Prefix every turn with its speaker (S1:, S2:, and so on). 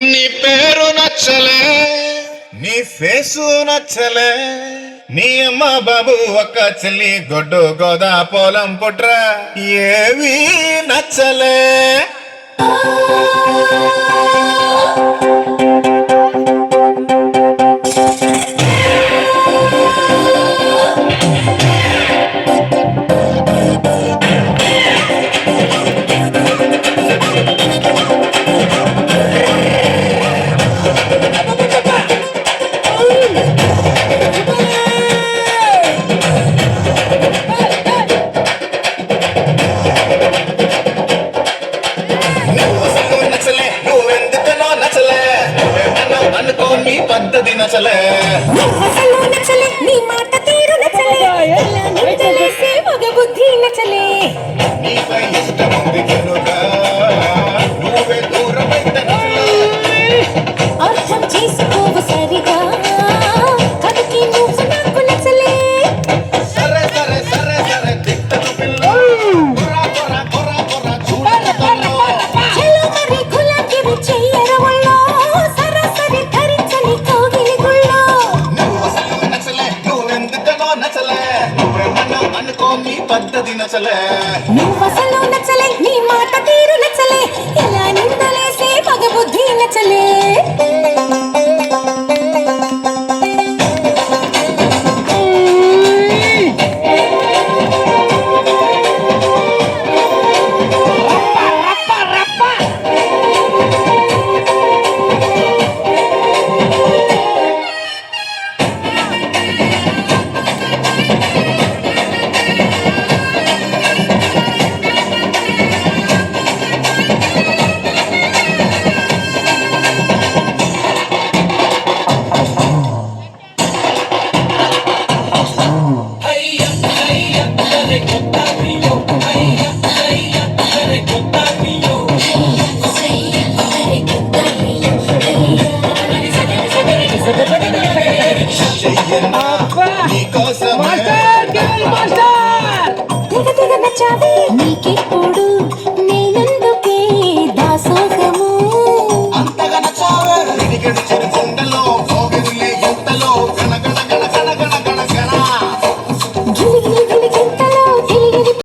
S1: నీ పేరు నచ్చలే, నీ ఫేసు నచ్చలే, నీ అమ్మ బాబు ఒక్క చెల్లి గొడ్డు గోదా పొలం పుట్ర ఏవి నచ్చలే. అనుకోని పద్ధతి నచ్చలే,
S2: నీ మాట తీరు నచ్చలే, మగ బుద్ధి నచ్చలే.
S1: నీపై ఇష్టం ఉంది కనుక నువ్వే దూరమైతే
S2: అర్థం చేసుకోవు సరిగా, కదికి నువ్వు నాకు నచ్చలే.
S1: సరే సరే సరే సరే తిట్టను పిల్ల కొరా కొరా కొరా కొరా చూడను
S2: చలో మరి గులాబీ చెయ్యర ఒళ్ళో, సరాసరి ధరించని కోగిలి గుళ్ళో.
S1: నువ్వు అసలు నచ్చలే, నువ్వెందుకనో నచ్చలే, నువ్వేమన్నా అనుకోని పద్ధతి నచ్చలే.
S2: నువ్వసలు నచ్చలే, నీ మాట తీరు నచ్చలే, ఇలా నిందలేసే మగ బుద్ధి నచ్చలే.
S1: చెయ్యనా